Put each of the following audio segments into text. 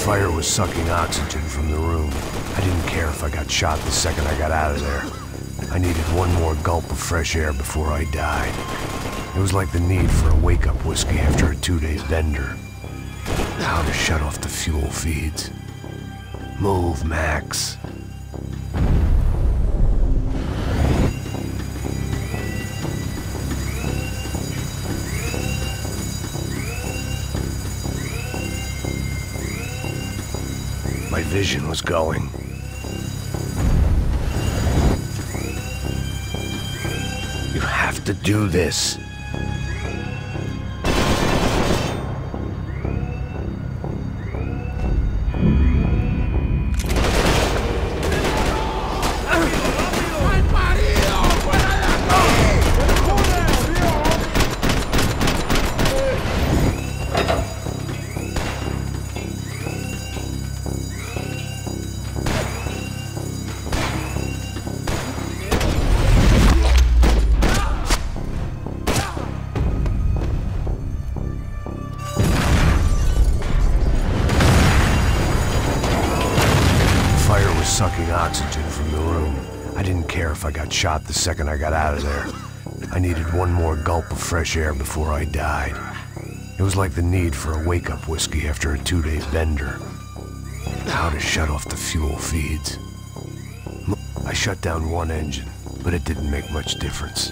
fire was sucking oxygen from the room. I didn't care if I got shot the second I got out of there. I needed one more gulp of fresh air before I died. It was like the need for a wake-up whiskey after a 2-day bender. How to shut off the fuel feeds. Move, Max. My vision was going. You have to do this. Sucking oxygen from the room. I didn't care if I got shot the second I got out of there. I needed one more gulp of fresh air before I died. It was like the need for a wake-up whiskey after a 2-day bender. How to shut off the fuel feeds. I shut down one engine, but it didn't make much difference.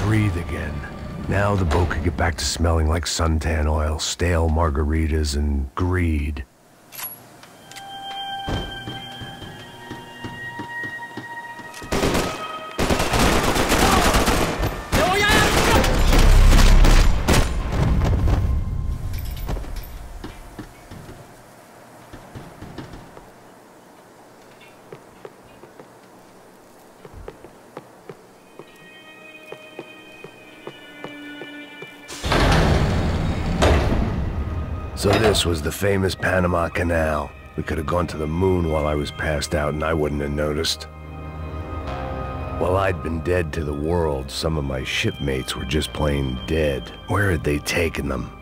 Breathe again. Now the boat could get back to smelling like suntan oil, stale margaritas, and greed. So this was the famous Panama Canal. We could have gone to the moon while I was passed out and I wouldn't have noticed. While I'd been dead to the world, some of my shipmates were just plain dead. Where had they taken them?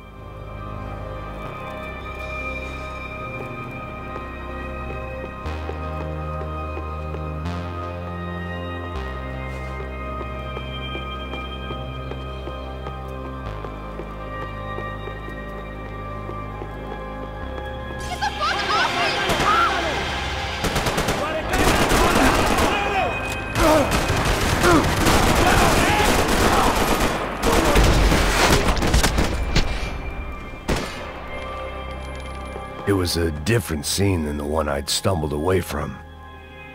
It was a different scene than the one I'd stumbled away from.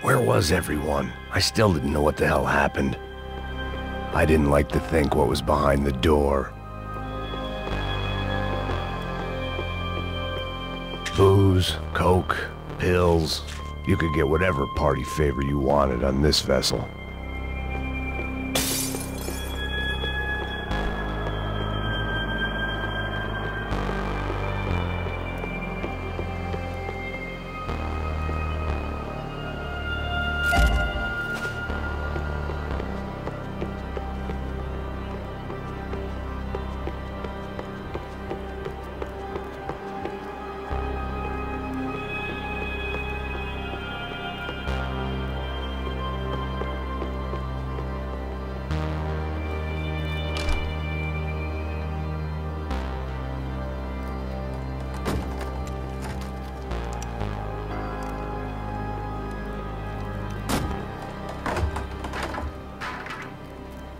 Where was everyone? I still didn't know what the hell happened. I didn't like to think what was behind the door. Booze, coke, pills. You could get whatever party favor you wanted on this vessel.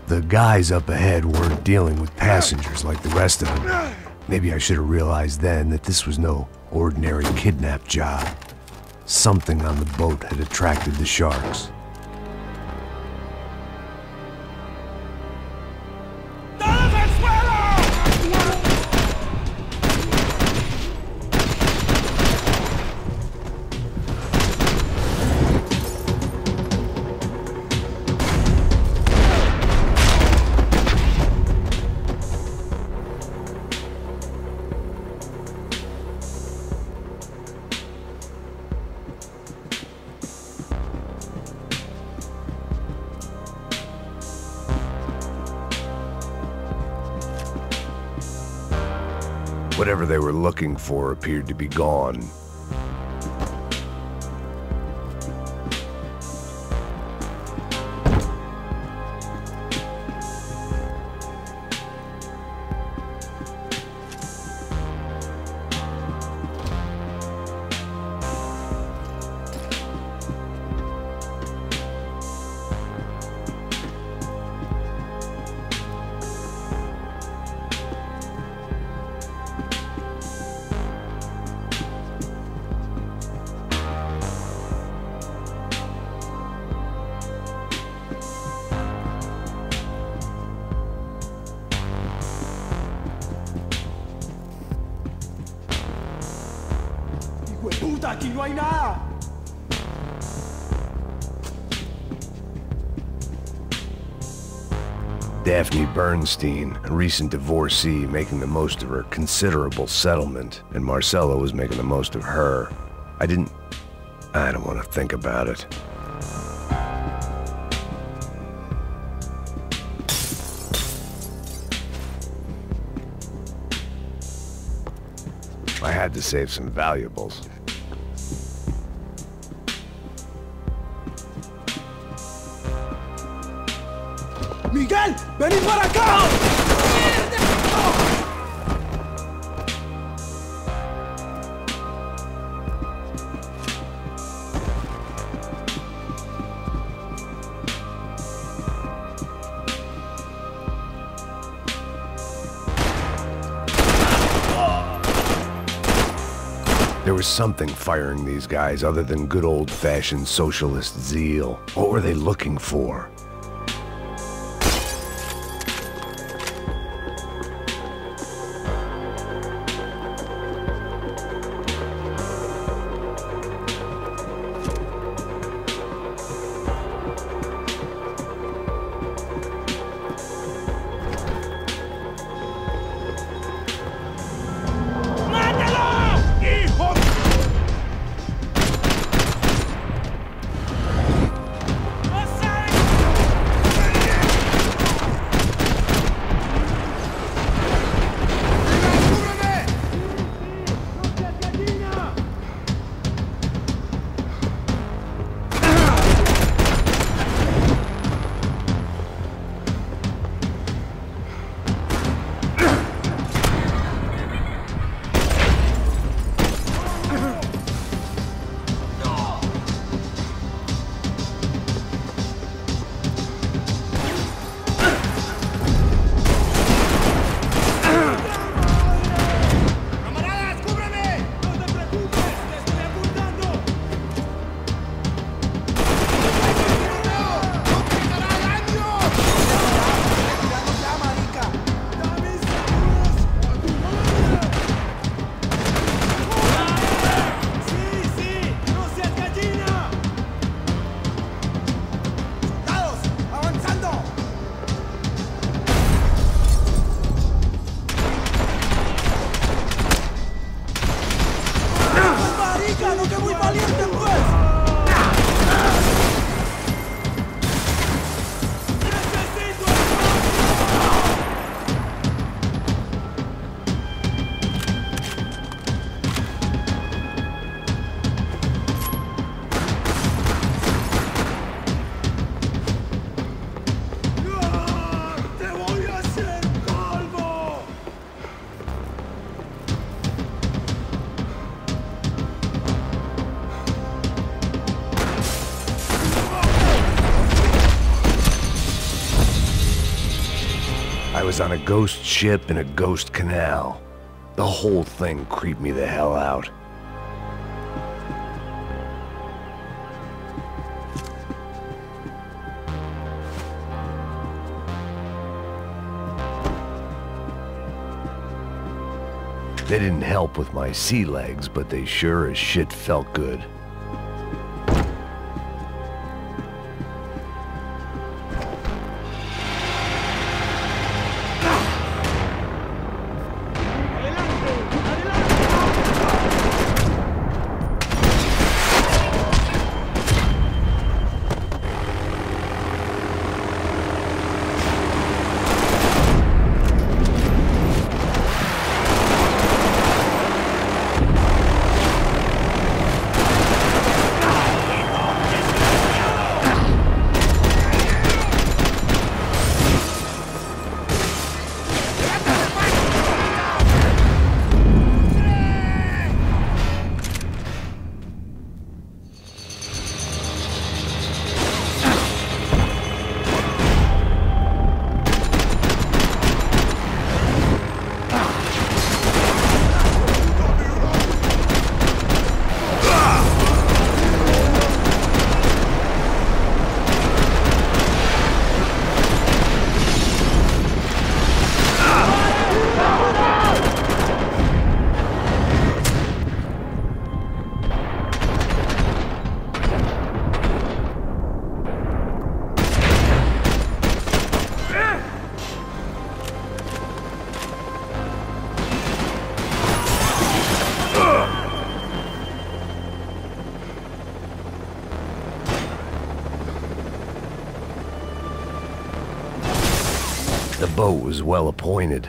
The guys up ahead weren't dealing with passengers like the rest of them. Maybe I should have realized then that this was no ordinary kidnap job. Something on the boat had attracted the sharks. Whatever they were looking for appeared to be gone. ¡Puta, aquí no hay nada! Daphne Bernstein, a recent divorcee, making the most of her considerable settlement, and Marcella was making the most of her. I don't want to think about it. I had to save some valuables. ¡Miguel! ¡Vení para acá! There was something firing these guys other than good old-fashioned socialist zeal. What were they looking for? I was on a ghost ship in a ghost canal. The whole thing creeped me the hell out. They didn't help with my sea legs, but they sure as shit felt good. The boat was well appointed.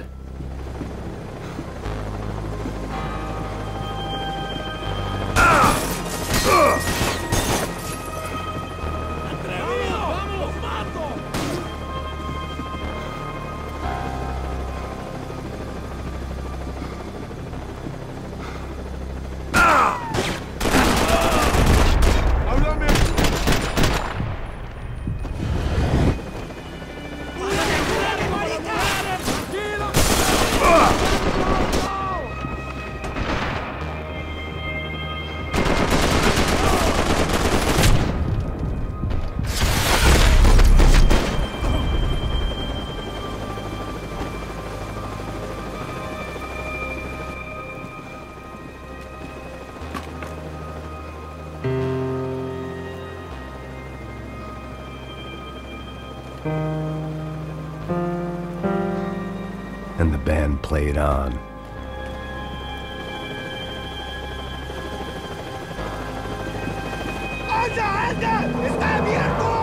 And the band played on. ¡Anda, anda! ¡Está abierto!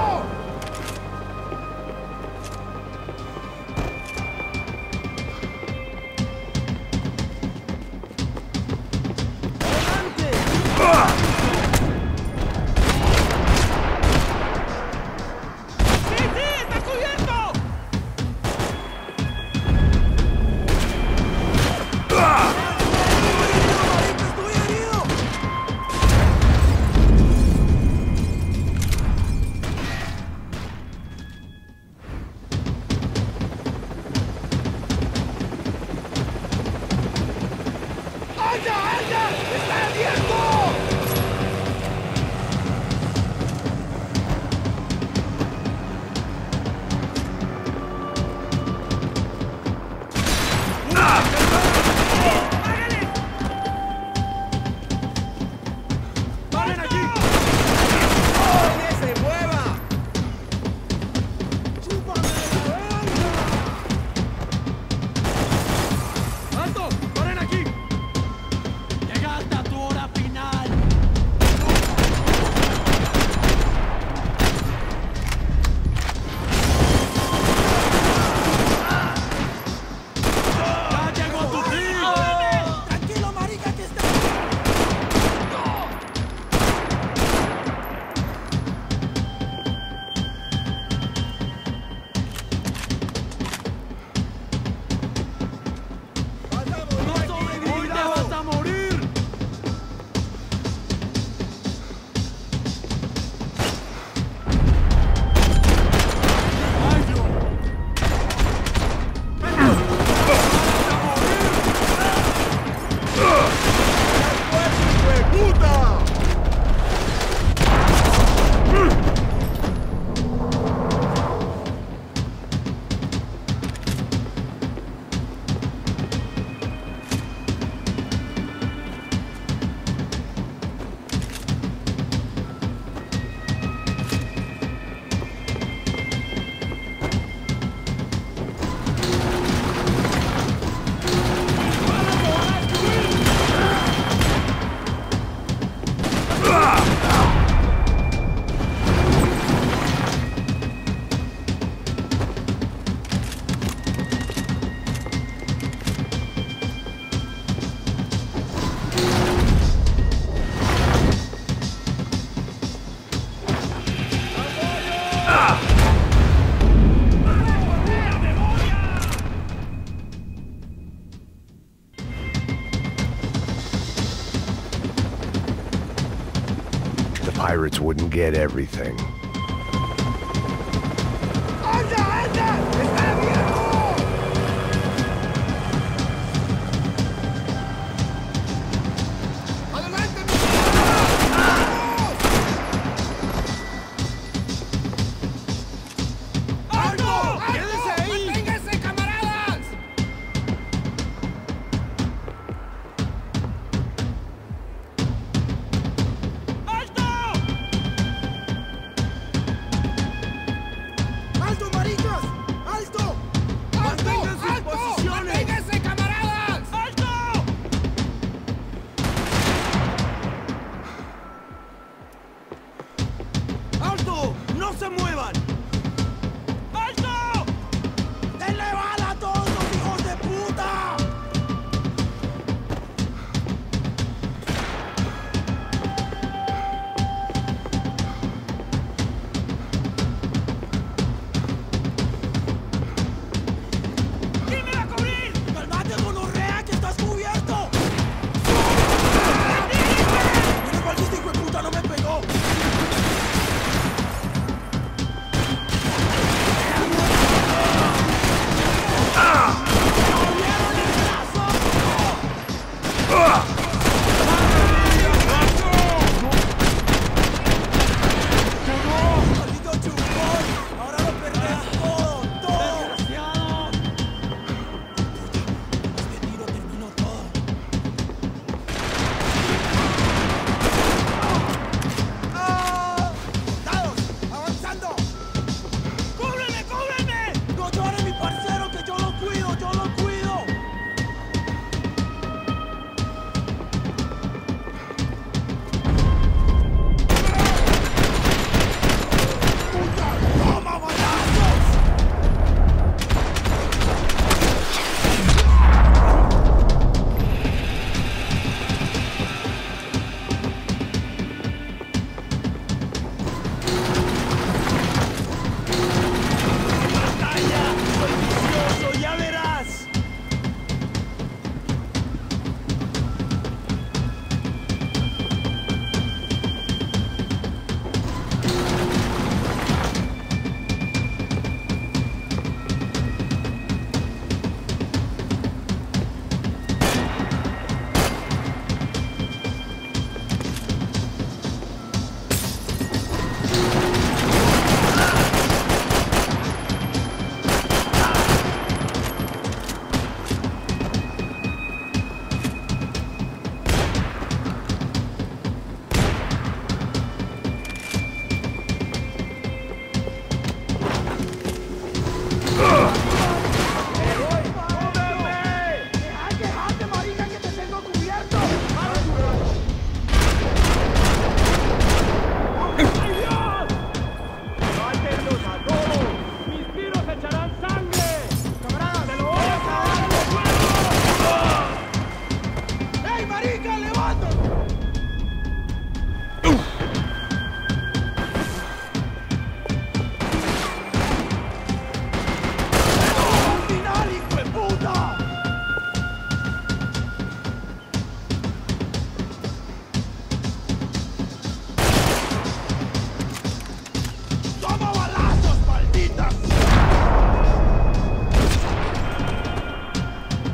Pirates wouldn't get everything.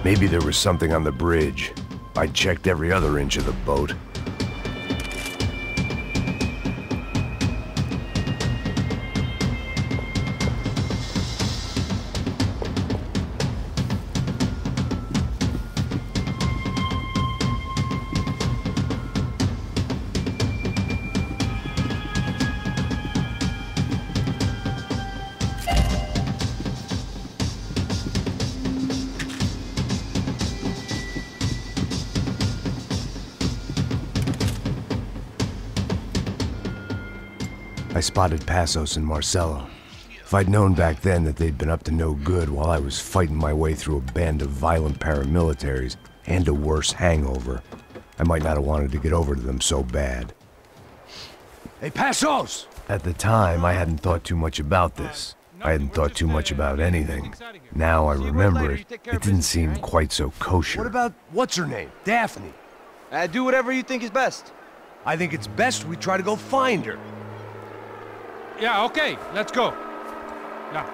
Maybe there was something on the bridge. I checked every other inch of the boat. I spotted Passos and Marcelo. If I'd known back then that they'd been up to no good while I was fighting my way through a band of violent paramilitaries and a worse hangover, I might not have wanted to get over to them so bad. Hey, Passos! At the time, I hadn't thought too much about this. I hadn't thought too much about anything. Now I remember it, it didn't seem quite so kosher. What about, what's her name? Daphne. Do whatever you think is best. I think it's best we try to go find her. Yeah, okay, let's go. Yeah.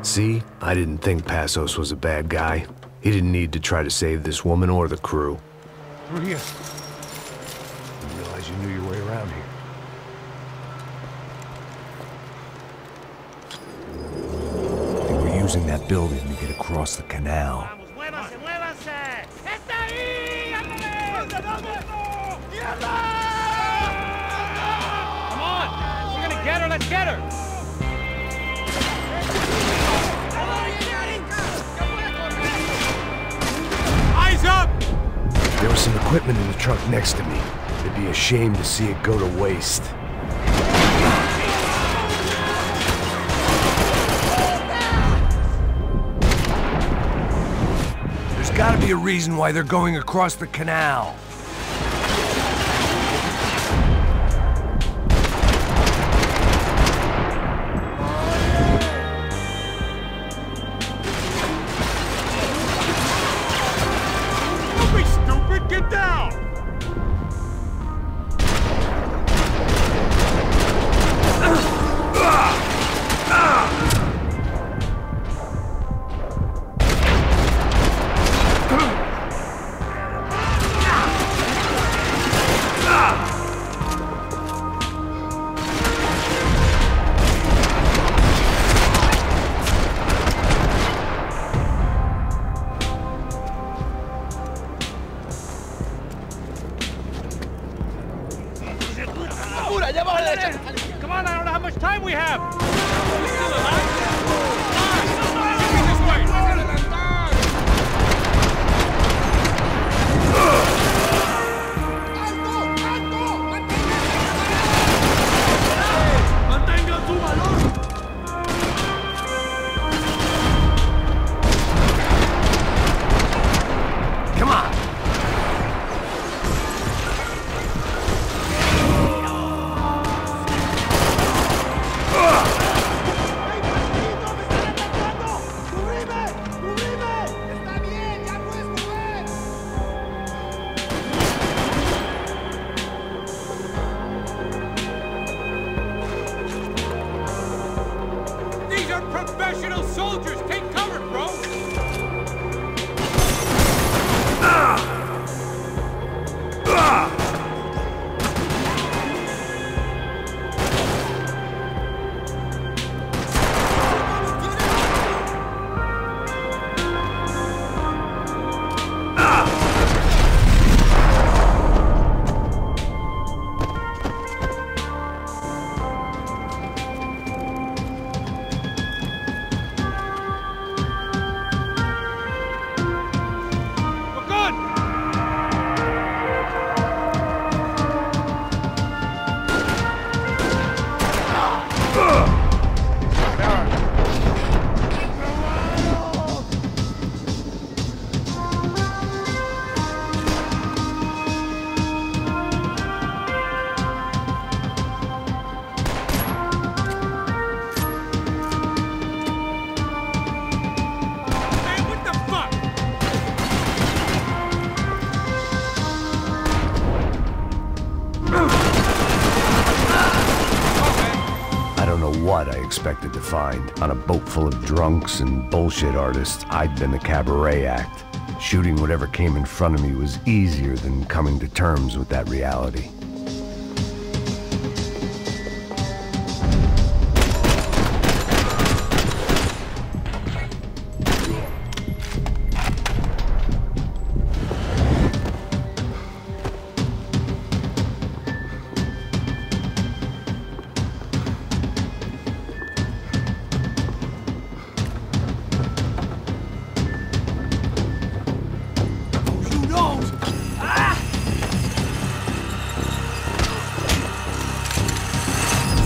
See? I didn't think Passos was a bad guy. He didn't need to try to save this woman or the crew. Through here. Didn't realize you knew your way around here. They were using that building to get across the canal. Vamos, muévanse, muévanse. ¡Está ahí! ¡Ándale! ¡Vamos! ¡Mierda! Come on! We're gonna get her, let's get her! Eyes up! There was some equipment in the truck next to me. It'd be a shame to see it go to waste. There's gotta be a reason why they're going across the canal. Don't be stupid, get down! Come on, I don't know how much time we have! We're still alive? This way! ¡Mantengan su valor! Come on! ¡Ey, maldito! ¡Me están atacando! ¡Cubrime! ¡Cubrime! ¡Está bien! ¡Ya puedes mover! These are professional soldiers! Take cover, bro! what I expected to find. On a boat full of drunks and bullshit artists, I'd been the cabaret act. Shooting whatever came in front of me was easier than coming to terms with that reality.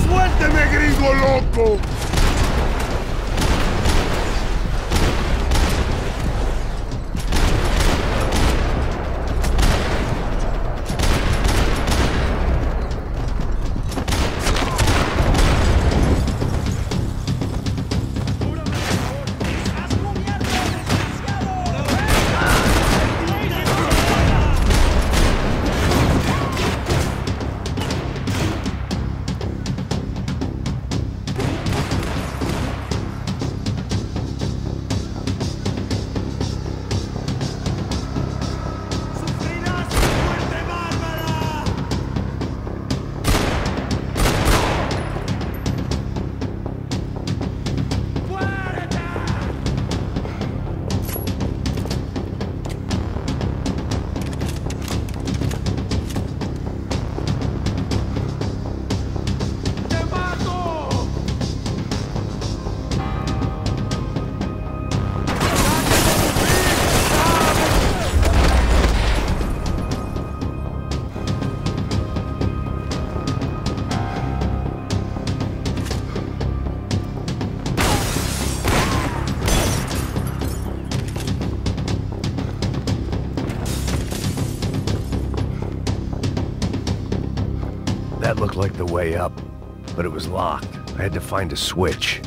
¡Suélteme, gringo loco! That looked like the way up, but it was locked. I had to find a switch.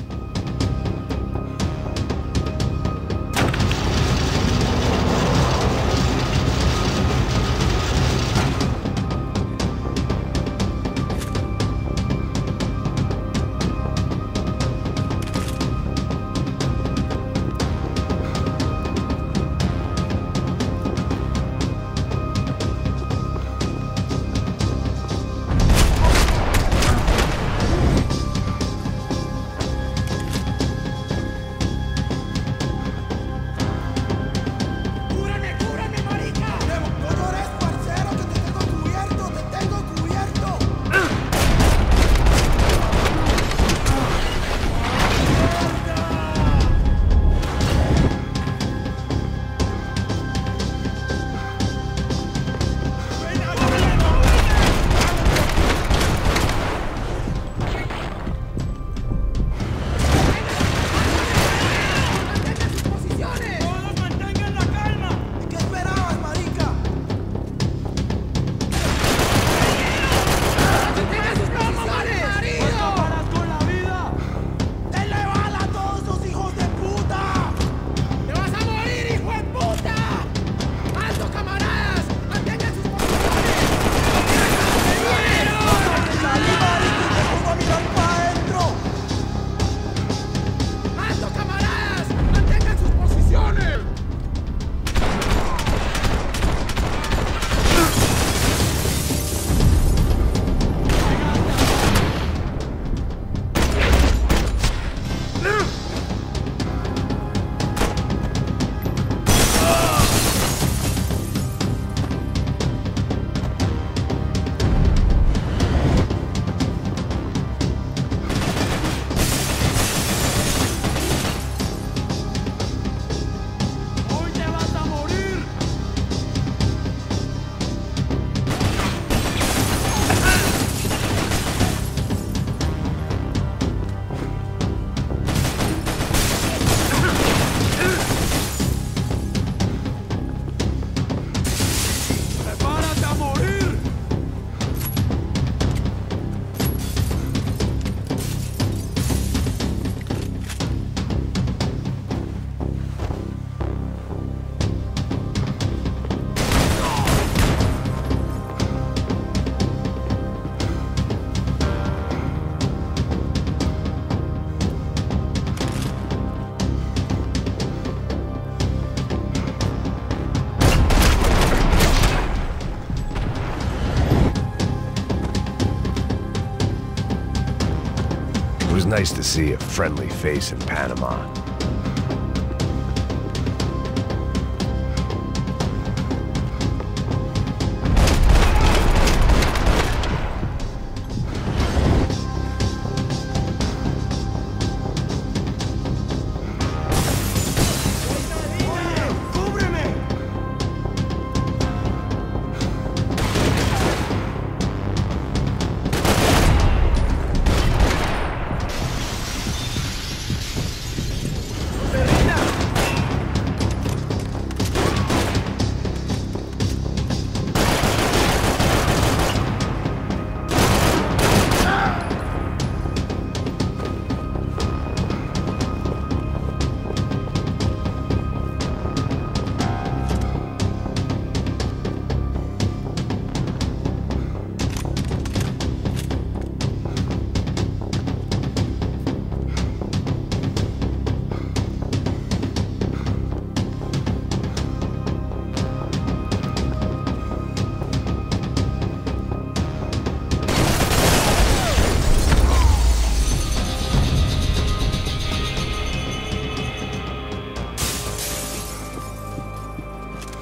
nice to see a friendly face in Panama.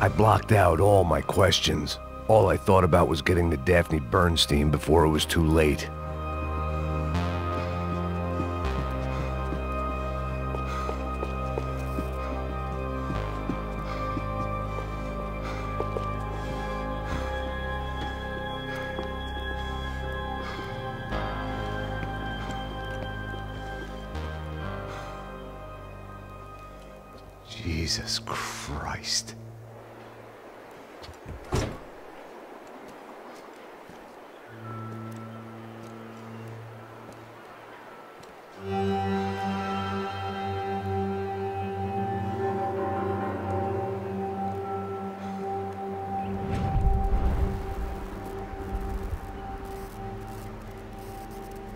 I blocked out all my questions. All I thought about was getting to Daphne Bernstein before it was too late. Jesus Christ.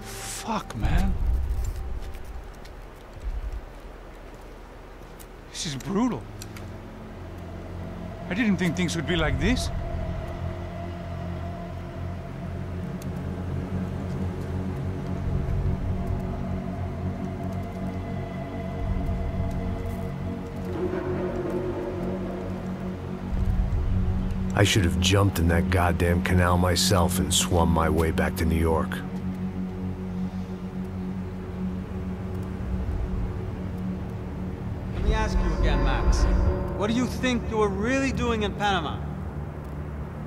Fuck, man. This is brutal. I didn't think things would be like this. I should have jumped in that goddamn canal myself and swum my way back to New York. Let me ask you again, Max. What do you think you were really doing in Panama?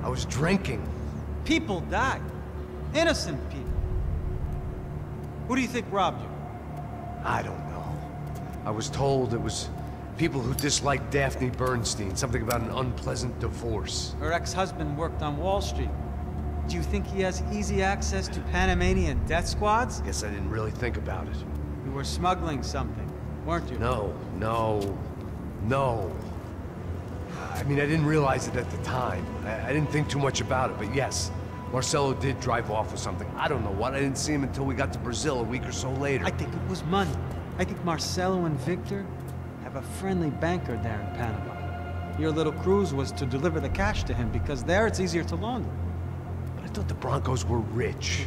I was drinking. People died. Innocent people. Who do you think robbed you? I don't know. I was told it was people who disliked Daphne Bernstein, something about an unpleasant divorce. Her ex-husband worked on Wall Street. Do you think he has easy access to Panamanian death squads? Guess I didn't really think about it. You were smuggling something, weren't you? No. I mean, I didn't realize it at the time. I didn't think too much about it, but yes, Marcelo did drive off with something. I don't know what. I didn't see him until we got to Brazil a week or so later. I think it was money. I think Marcelo and Victor have a friendly banker there in Panama. Your little cruise was to deliver the cash to him because there it's easier to launder. But I thought the Broncos were rich.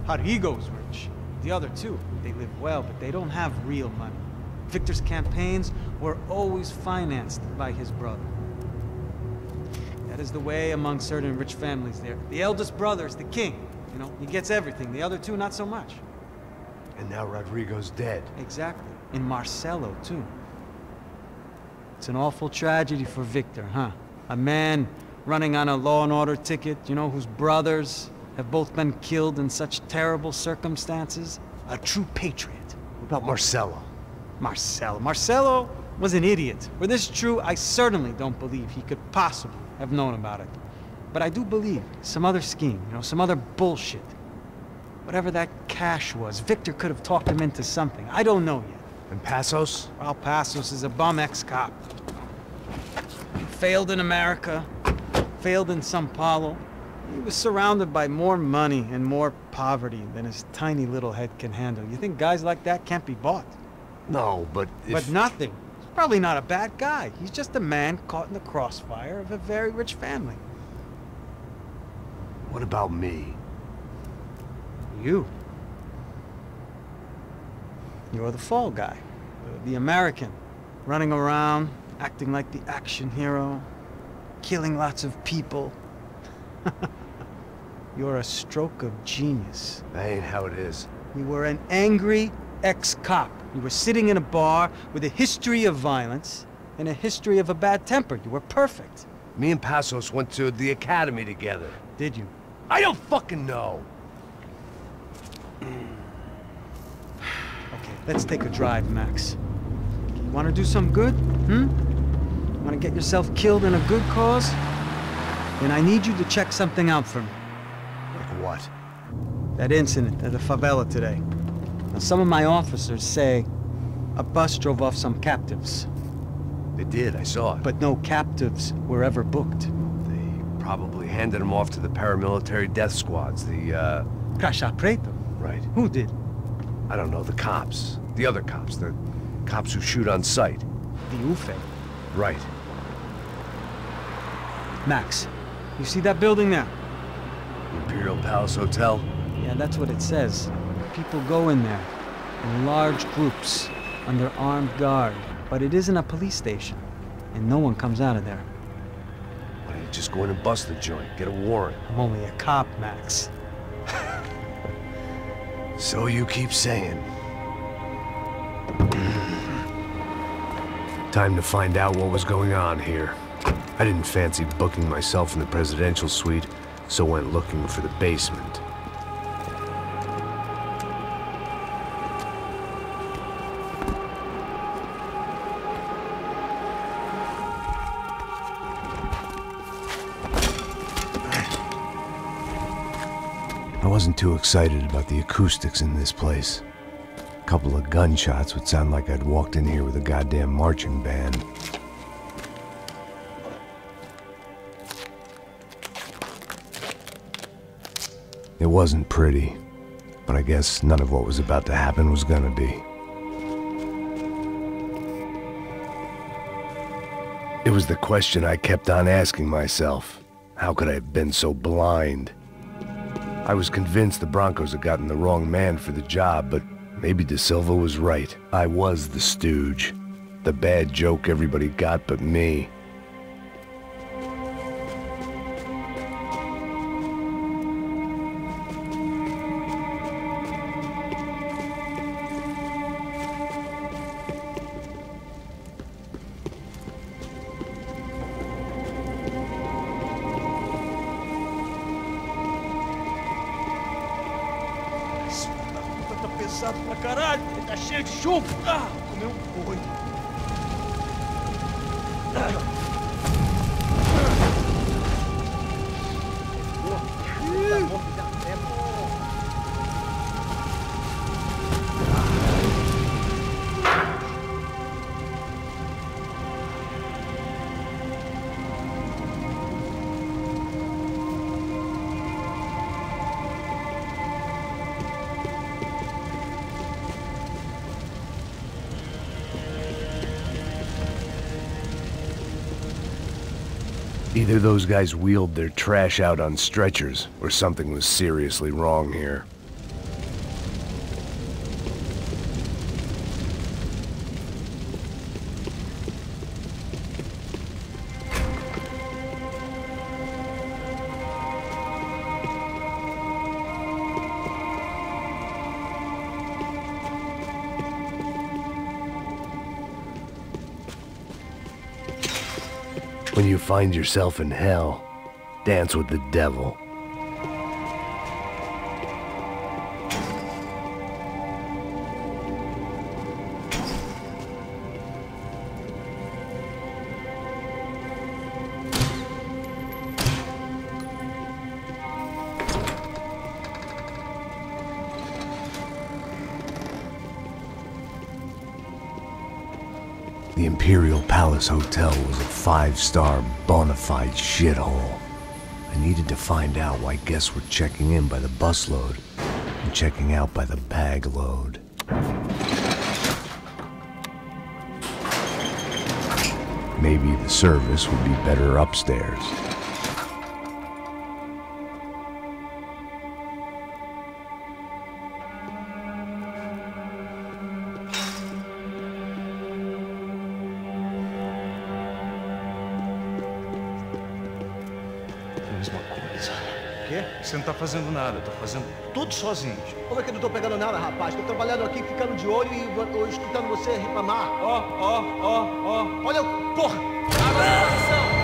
Rodrigo's rich. The other two, they live well, but they don't have real money. Victor's campaigns were always financed by his brother. That is the way among certain rich families there. The eldest brother is the king. You know, he gets everything. The other two, not so much. And now Rodrigo's dead. Exactly. And Marcelo, too. It's an awful tragedy for Victor, huh? A man running on a law and order ticket, you know, whose brothers have both been killed in such terrible circumstances. A true patriot. What about Marcelo? Marcelo was an idiot. Were this true, I certainly don't believe he could possibly have known about it. But I do believe some other scheme, you know, some other bullshit. Whatever that cash was, Victor could have talked him into something. I don't know yet. And Passos? Well, Passos is a bum ex-cop. He failed in America, failed in São Paulo. He was surrounded by more money and more poverty than his tiny little head can handle. You think guys like that can't be bought? No, but if... But nothing. He's probably not a bad guy. He's just a man caught in the crossfire of a very rich family. What about me? You? You're the fall guy. The American. Running around, acting like the action hero. Killing lots of people. You're a stroke of genius. That ain't how it is. You were an angry ex-cop. You were sitting in a bar with a history of violence and a history of a bad temper. You were perfect. Me and Passos went to the academy together. Did you? I don't fucking know. Okay, let's take a drive, Max. You want to do some good? Want to get yourself killed in a good cause? Then I need you to check something out for me. Like what? That incident at the favela today. Now, some of my officers say a bus drove off some captives. They did, I saw it. But no captives were ever booked. They probably handed them off to the paramilitary death squads, the, Caixa Preto? Right. Who did? I don't know, the cops. The other cops, the cops who shoot on sight. The UFE. Right. Max, you see that building there? Imperial Palace Hotel? Yeah, that's what it says. People go in there, in large groups, under armed guard. But it isn't a police station, and no one comes out of there. Why don't you just go in and bust the joint, get a warrant? I'm only a cop, Max. So you keep saying. Time to find out what was going on here. I didn't fancy booking myself in the presidential suite, so went looking for the basement. I wasn't too excited about the acoustics in this place. A couple of gunshots would sound like I'd walked in here with a goddamn marching band. It wasn't pretty, but I guess none of what was about to happen was gonna be. It was the question I kept on asking myself. How could I have been so blind? I was convinced the Broncos had gotten the wrong man for the job, but maybe De Silva was right. I was the stooge. The bad joke everybody got but me. Pesado pra caralho, tá cheio de chumbo. Ah, comeu boi. Either those guys wheeled their trash out on stretchers, or something was seriously wrong here. When you find yourself in hell, dance with the devil. The Imperial Palace Hotel was a 5-star bona fide shithole. I needed to find out why guests were checking in by the busload and checking out by the bag load. Maybe the service would be better upstairs. Quê? Você não tá fazendo nada, tá fazendo tudo sozinho. Como é que eu não tô pegando nada, rapaz? Tô trabalhando aqui, ficando de olho e escutando você reclamar. Ó. Olha, porra! Agora posição!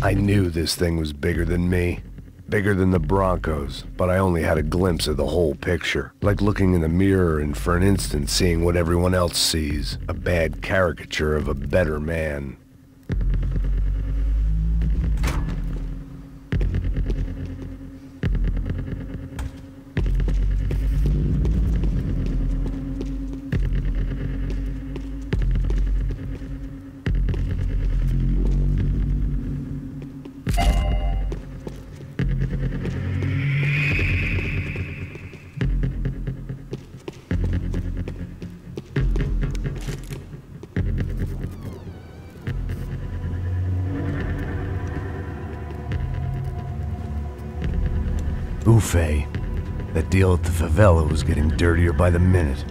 I knew this thing was bigger than me. Bigger than the Broncos, but I only had a glimpse of the whole picture. Like looking in the mirror and for an instant seeing what everyone else sees. A bad caricature of a better man. Ufe. That deal at the favela was getting dirtier by the minute.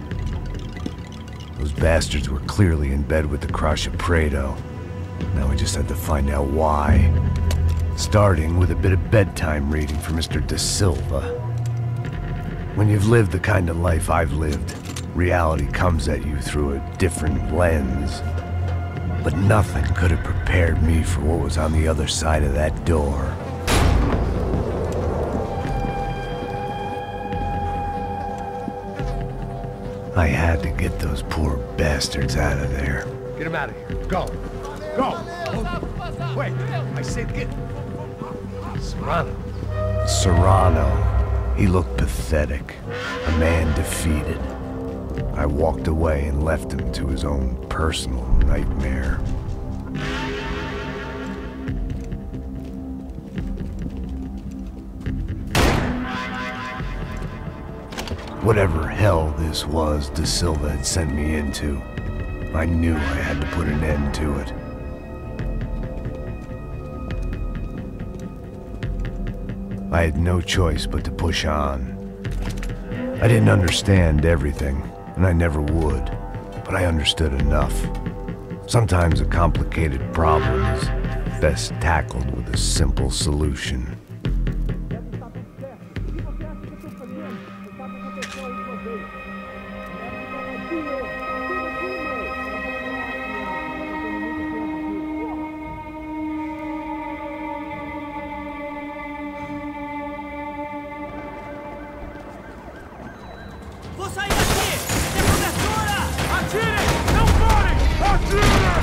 Those bastards were clearly in bed with the Crusher Prado. Now we just had to find out why. Starting with a bit of bedtime reading for Mr. Da Silva. When you've lived the kind of life I've lived, reality comes at you through a different lens. But nothing could have prepared me for what was on the other side of that door. I had to get those poor bastards out of there. Get him out of here. Go. Go. Wait. I said get... Serrano. Serrano. He looked pathetic. A man defeated. I walked away and left him to his own personal nightmare. Whatever hell this was Da Silva had sent me into, I knew I had to put an end to it. I had no choice but to push on. I didn't understand everything, and I never would, but I understood enough. Sometimes a complicated problem is best tackled with a simple solution. Vou sair daqui! Tem cobertura! Atire! Não parem! Atire!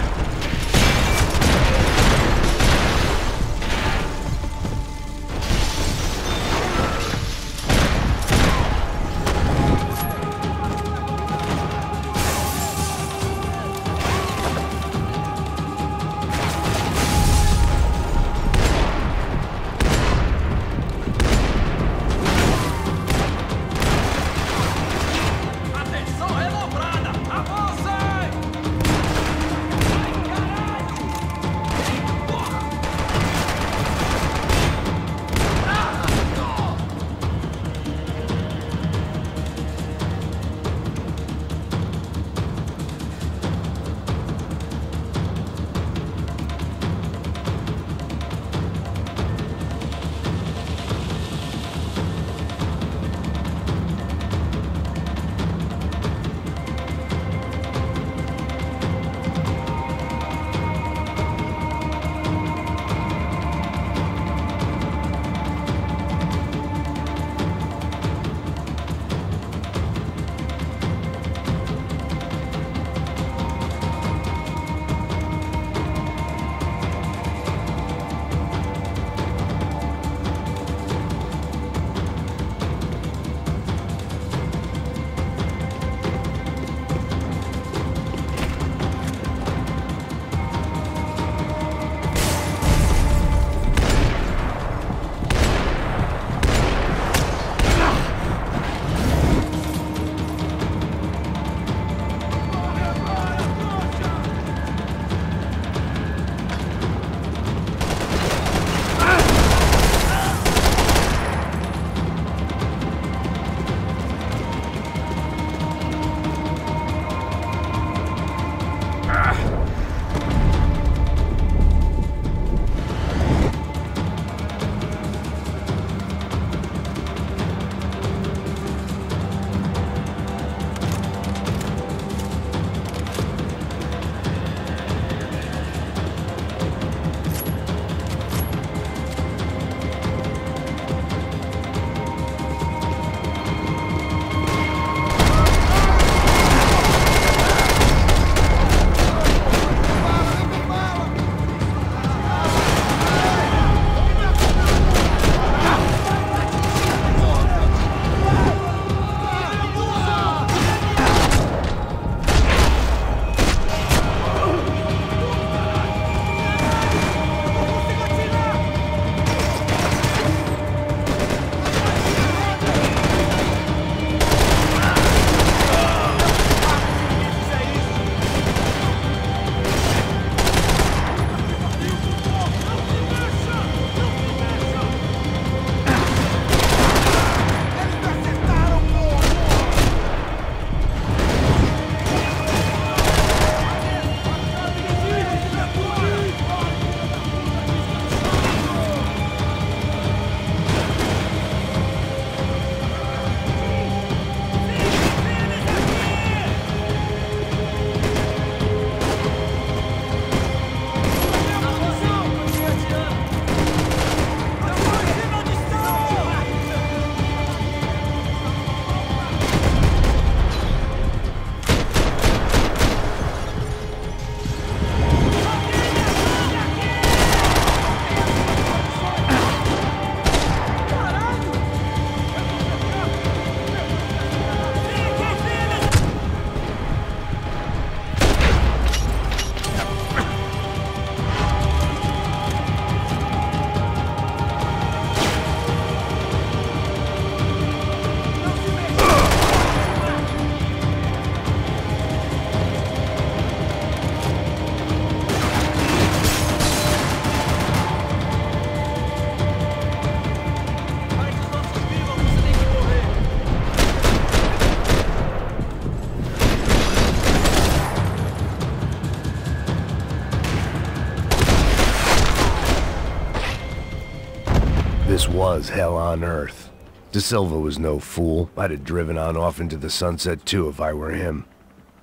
was hell on earth. De Silva was no fool. I'd have driven on off into the sunset too if I were him.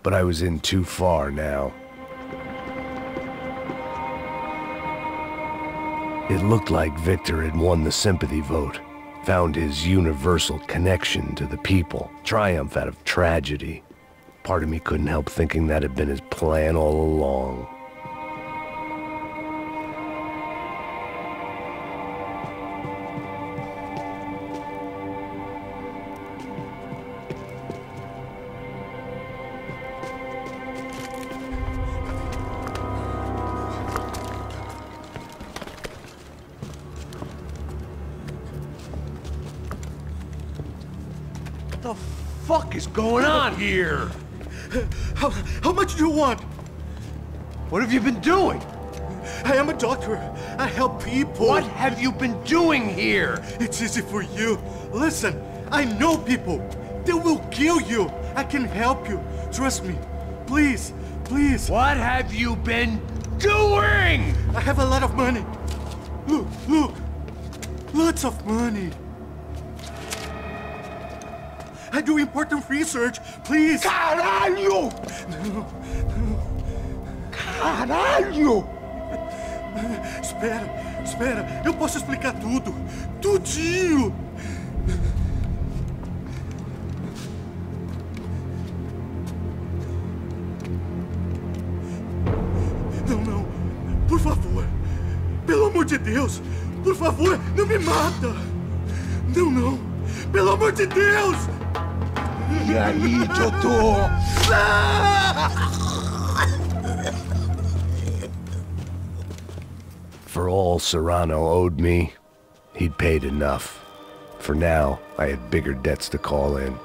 But I was in too far now. It looked like Victor had won the sympathy vote, found his universal connection to the people, triumph out of tragedy. Part of me couldn't help thinking that had been his plan all along. What the fuck is going on here? How much do you want? What have you been doing? I am a doctor. I help people. What have you been doing here? It's easy for you. Listen, I know people. They will kill you. I can help you. Trust me. Please, please. What have you been doing? I have a lot of money. Look, look. Lots of money. I do important research. Please. Caralho! No. Caralho! Espera. Eu posso explicar tudo. Tudinho. Não. Por favor. Pelo amor de Deus. Por favor, não me mata. Não. Pelo amor de Deus. E aí, doutor? For all Serrano owed me, he'd paid enough. For now, I had bigger debts to call in.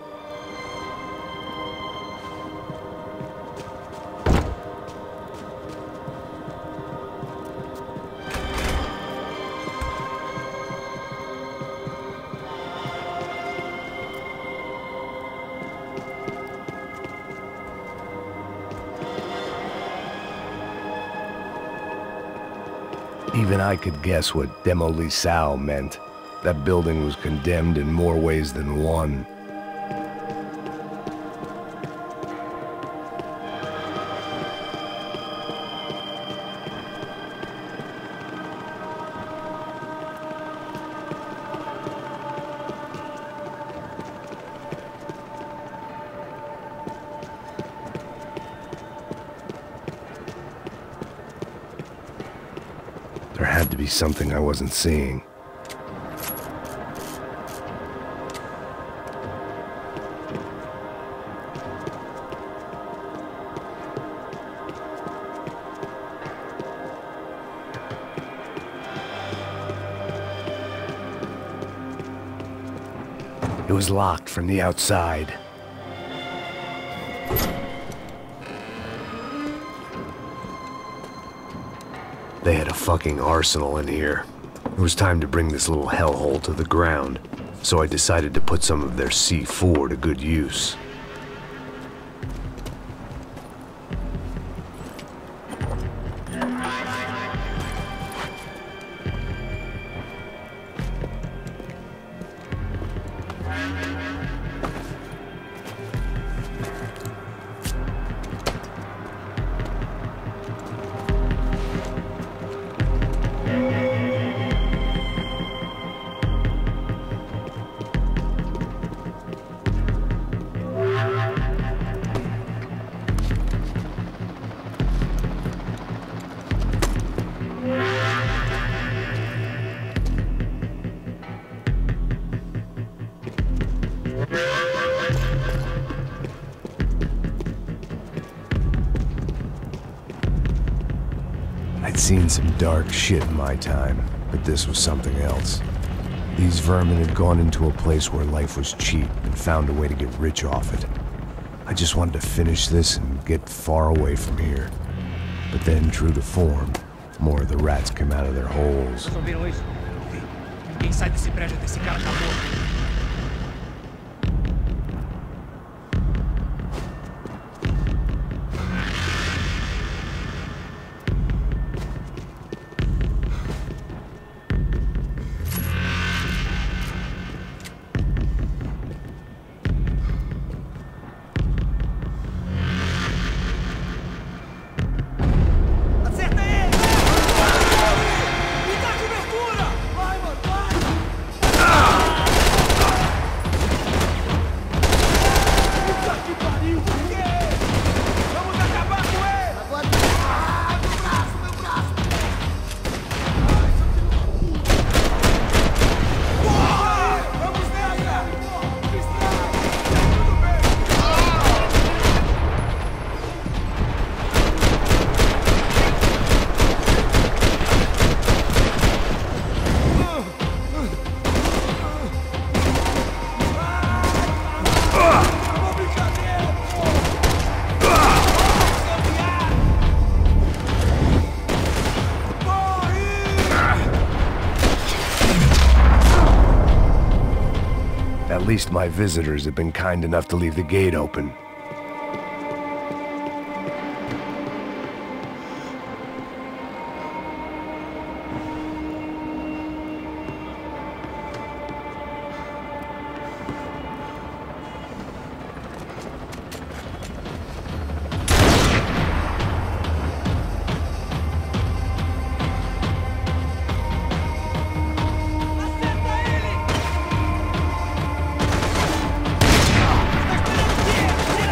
Even I could guess what demolição meant. That building was condemned in more ways than one. There had to be something I wasn't seeing. It was locked from the outside. They had a fucking arsenal in here. It was time to bring this little hellhole to the ground, so I decided to put some of their C4 to good use. I'd seen some dark shit in my time, but this was something else. These vermin had gone into a place where life was cheap and found a way to get rich off it. I just wanted to finish this and get far away from here. But then, true to form, more of the rats came out of their holes. Vocês ouviram isso? Ninguém sai desse prédio até esse cara tá morto. At least my visitors have been kind enough to leave the gate open. Acerta ele! Está esperando o quê?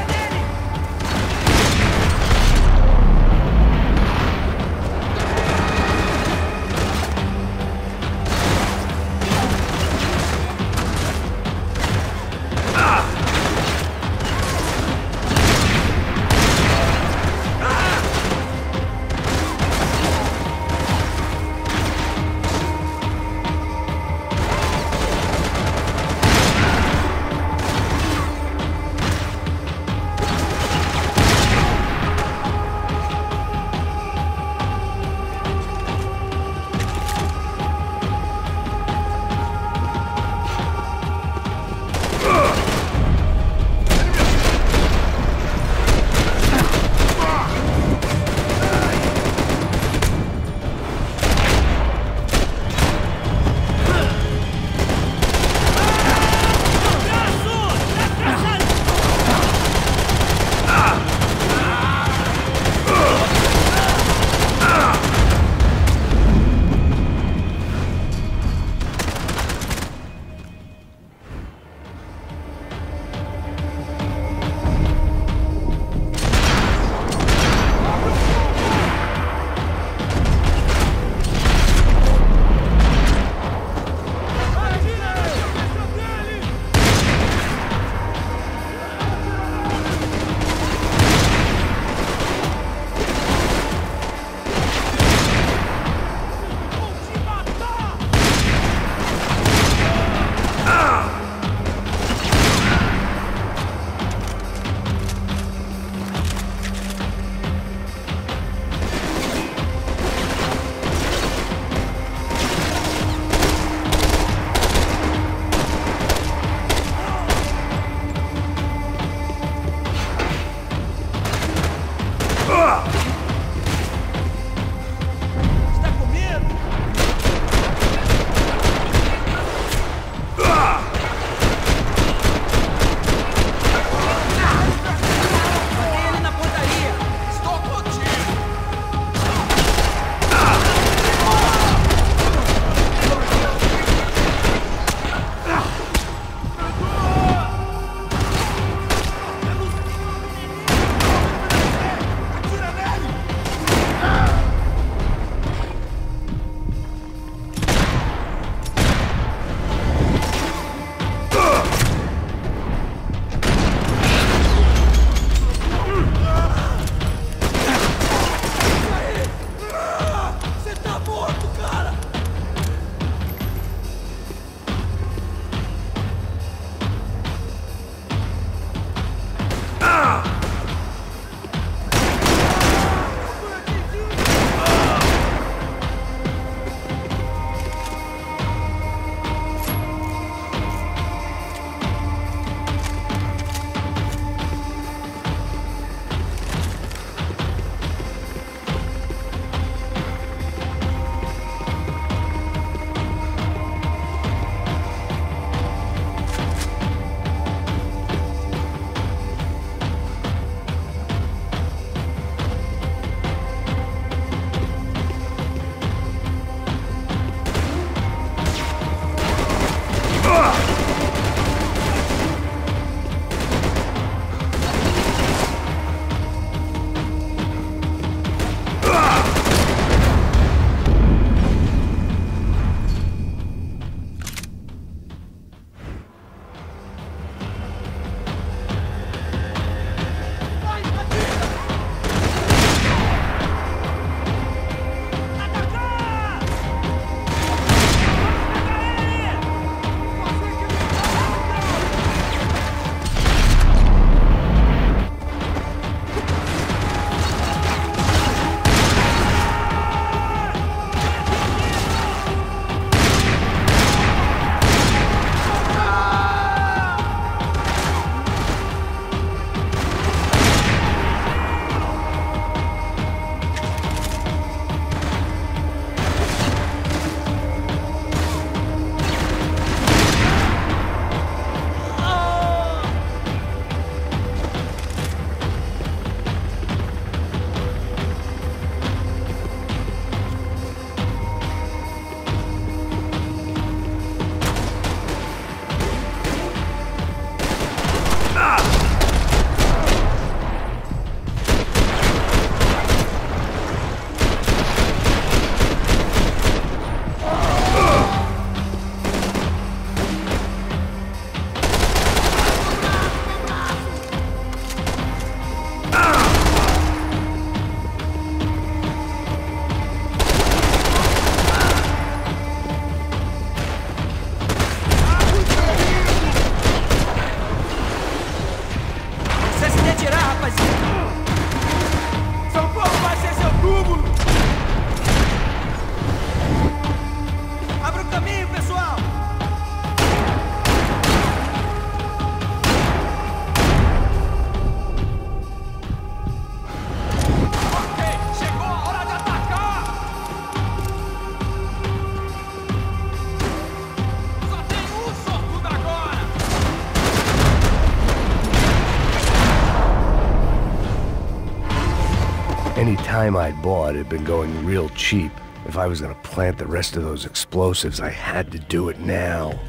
Any time I'd bought had been going real cheap. If I was gonna plant the rest of those explosives, I had to do it now.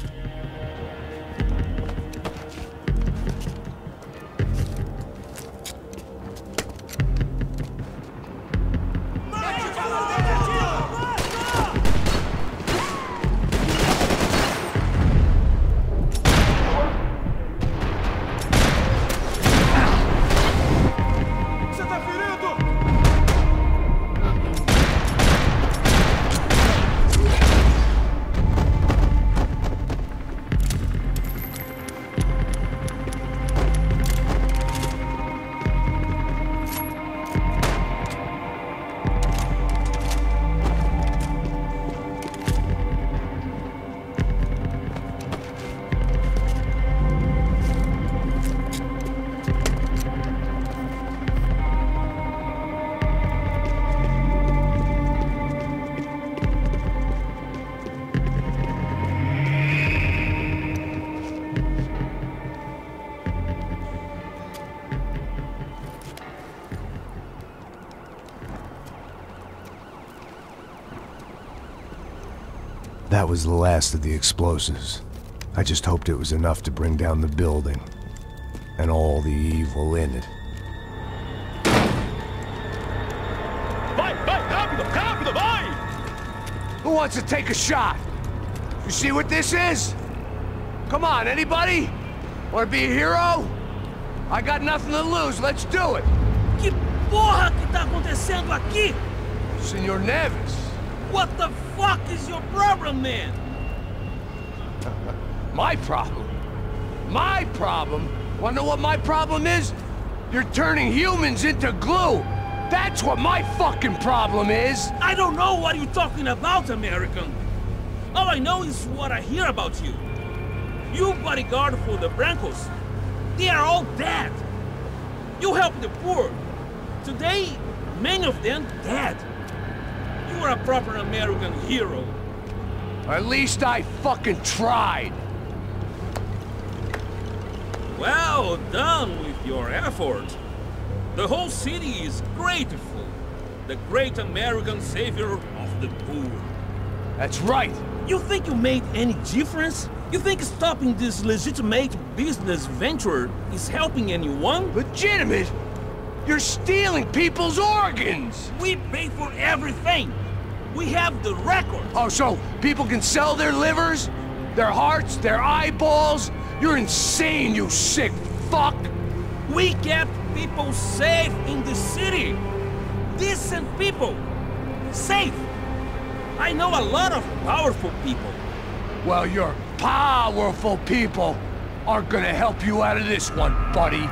That was the last of the explosives. I just hoped it was enough to bring down the building and all the evil in it. Vai, vai, rápido, rápido, vai! Who wants to take a shot? You see what this is? Come on, anybody? Want to be a hero? I got nothing to lose, let's do it! Que porra que tá acontecendo aqui? Senor Neves. What the fuck is your problem, man? My problem? My problem? Wanna know what my problem is? You're turning humans into glue! That's what my fucking problem is! I don't know what you're talking about, American. All I know is what I hear about you. You bodyguard for the Brancos. They are all dead. You help the poor. Today, many of them dead. You are a proper American hero. At least I fucking tried. Well done with your effort. The whole city is grateful. The great American savior of the poor. That's right. You think you made any difference? You think stopping this legitimate business venture is helping anyone? Legitimate? You're stealing people's organs! We pay for everything. We have the record. Oh, so people can sell their livers? Their hearts? Their eyeballs? You're insane, you sick fuck! We kept people safe in the city. Decent people. Safe. I know a lot of powerful people. Well, your powerful people aren't gonna help you out of this one, buddy.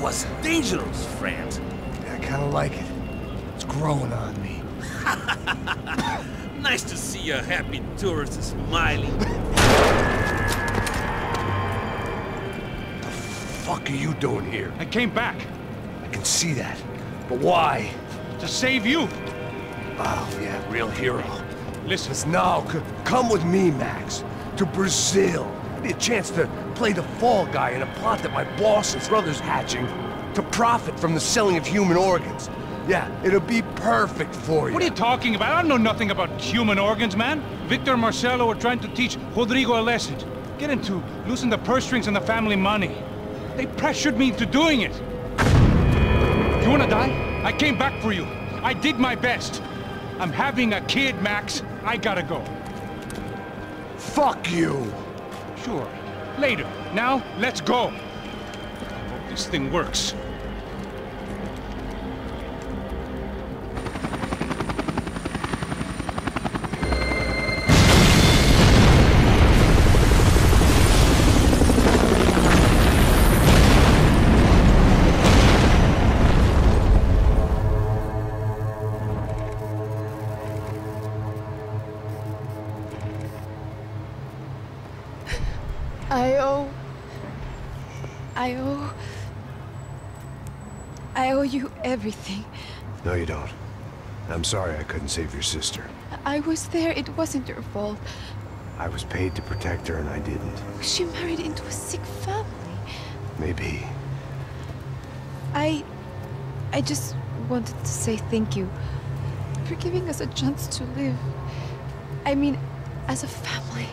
was dangerous, friend. I kind of like it. It's growing on me. Nice to see a happy tourist smiling. What the fuck are you doing here? I came back I can see that. But why? to save you. Oh, yeah, real hero. Listen, Listen, now, come with me, Max. To Brazil. Be a chance to play the fall guy in a plot that my boss and brother's hatching to profit from the selling of human organs. Yeah, it'll be perfect for you. what are you talking about? I know nothing about human organs, man. Victor and Marcelo were trying to teach Rodrigo a lesson. Get into losing the purse strings and the family money. They pressured me into doing it. You wanna die? I came back for you. I did my best. I'm having a kid, Max. I gotta go. Fuck you! Sure. Later. Now, let's go. Hope this thing works. I owe you everything. No, you don't. I'm sorry I couldn't save your sister. I was there. It wasn't your fault. I was paid to protect her and I didn't. She married into a sick family. Maybe. I just wanted to say thank you for giving us a chance to live. I mean, as a family.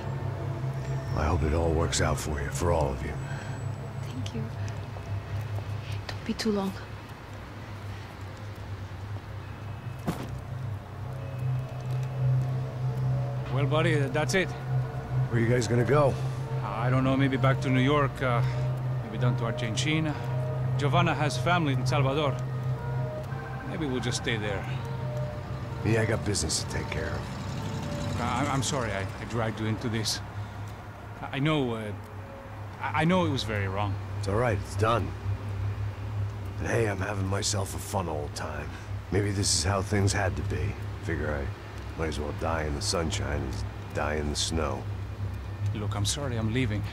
I hope it all works out for you, for all of you. Thank you. Don't be too long. Well, buddy, that's it. Where are you guys gonna go? I don't know, maybe back to New York, maybe down to Argentina. Giovanna has family in Salvador. Maybe we'll just stay there. Yeah, I got business to take care of. I'm sorry I dragged you into this. I know it was very wrong. It's all right, it's done. And hey, I'm having myself a fun old time. Maybe this is how things had to be. Figure I might as well die in the sunshine as die in the snow. Look, I'm sorry I'm leaving.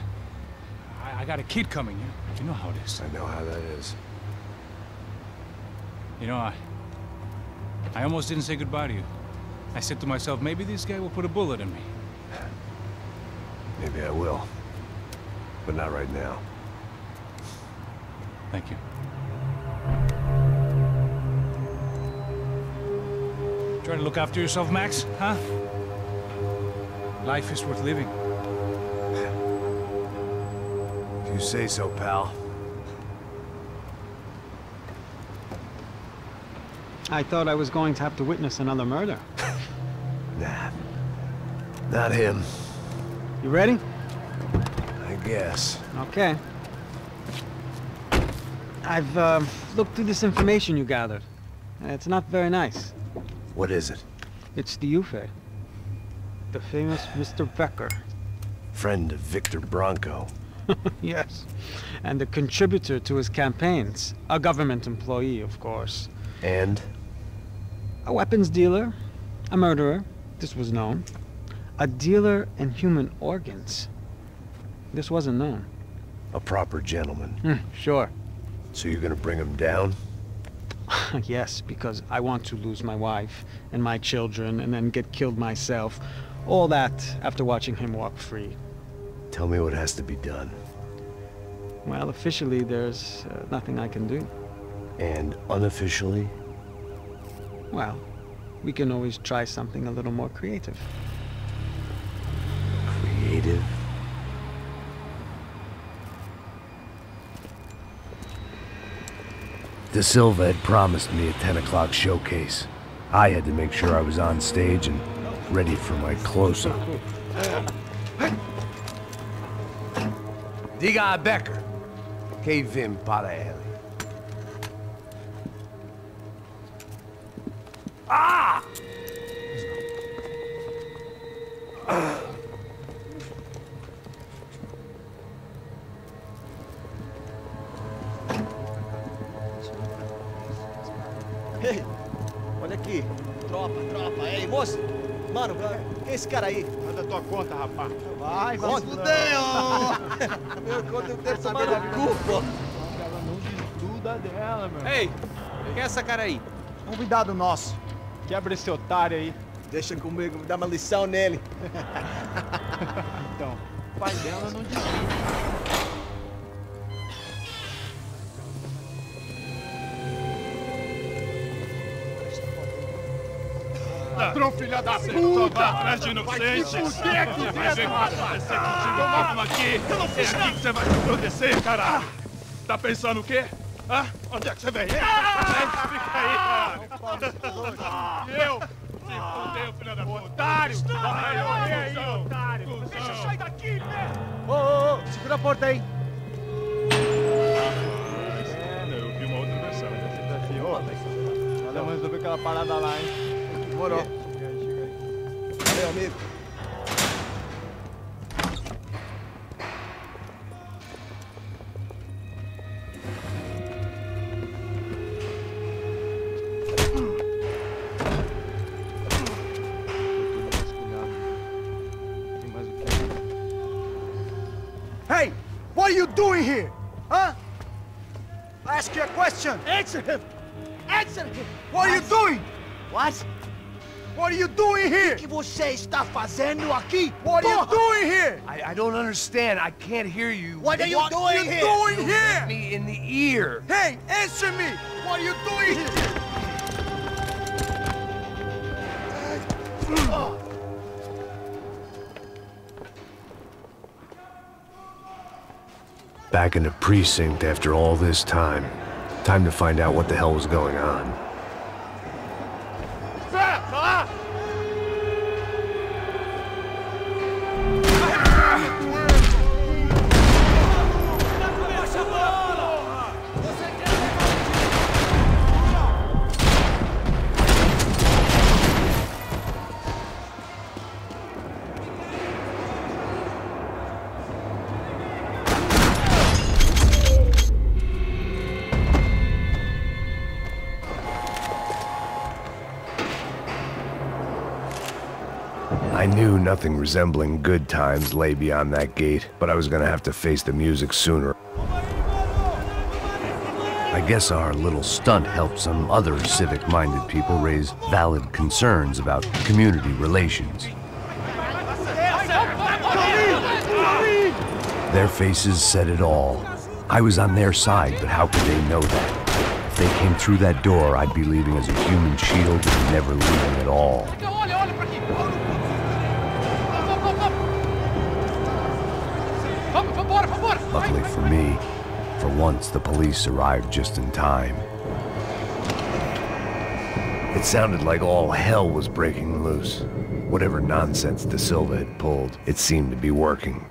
I got a kid coming, you know how it is. I know how that is. You know, I almost didn't say goodbye to you. I said to myself, maybe this guy will put a bullet in me. Maybe I will. But not right now. Thank you. Try to look after yourself, Max, huh? Life is worth living. If you say so, pal. I thought I was going to have to witness another murder. Nah. Not him. You ready? I guess. Okay. I've looked through this information you gathered. It's not very nice. What is it? It's the Ufe. The famous Mr. Becker. Friend of Victor Branco. Yes. And a contributor to his campaigns. A government employee, of course. And? A weapons dealer. A murderer. This was known. A dealer in human organs. This wasn't known. A proper gentleman. Sure. So you're gonna bring him down? Yes, because I want to lose my wife and my children and then get killed myself. All that after watching him walk free. Tell me what has to be done. Well, officially there's nothing I can do. And unofficially? Well, we can always try something a little more creative. Creative? De Silva had promised me a 10 o'clock showcase. I had to make sure I was on stage and ready for my close-up. Diga Becker. Que vim para ele. Ah! Moça, mano, quem é esse cara aí? Manda a tua conta, rapaz. Vai, meu conta eu quero saber da culpa. Ela não desgruda dela, meu. Ei, quem é essa cara aí? Convidado nosso. Quebra esse otário aí. Deixa comigo, me dá uma lição nele. Então, o pai dela não desgruda. Ladrão, filha da puta! Atrás de inocente! Vai ver o que vai acontecer contigo mesmo aqui! Eu não fiz nada! É aqui que você vai acontecer, caralho! Tá pensando o quê? Hã? Onde é que você vem? Fica aí, caralho! Eu? Se fodeu, filha da puta! Otário! Vai, aí, otário! Deixa eu sair daqui, né? Ô, segura a porta aí. Eu vi uma outra versão. Vamos resolver aquela parada lá, hein? Demorou. Chega aí. Valeu, amigo. Hey! What are you doing here? Huh? I ask you a question. Answer him! Answer him! What are you doing? What? What are you doing here? O que você está fazendo aqui? What are you doing here? I don't understand. I can't hear you. What are you doing here? Doing Hit here? me in the ear. Hey, answer me! What are you doing here? Back in the precinct after all this time. Time to find out what the hell was going on. I knew nothing resembling good times lay beyond that gate, but I was gonna have to face the music sooner. I guess our little stunt helped some other civic-minded people raise valid concerns about community relations. Their faces said it all. I was on their side, but how could they know that? If they came through that door, I'd be leaving as a human shield and never leaving at all. Luckily for me, for once the police arrived just in time. It sounded like all hell was breaking loose. Whatever nonsense De Silva had pulled, it seemed to be working.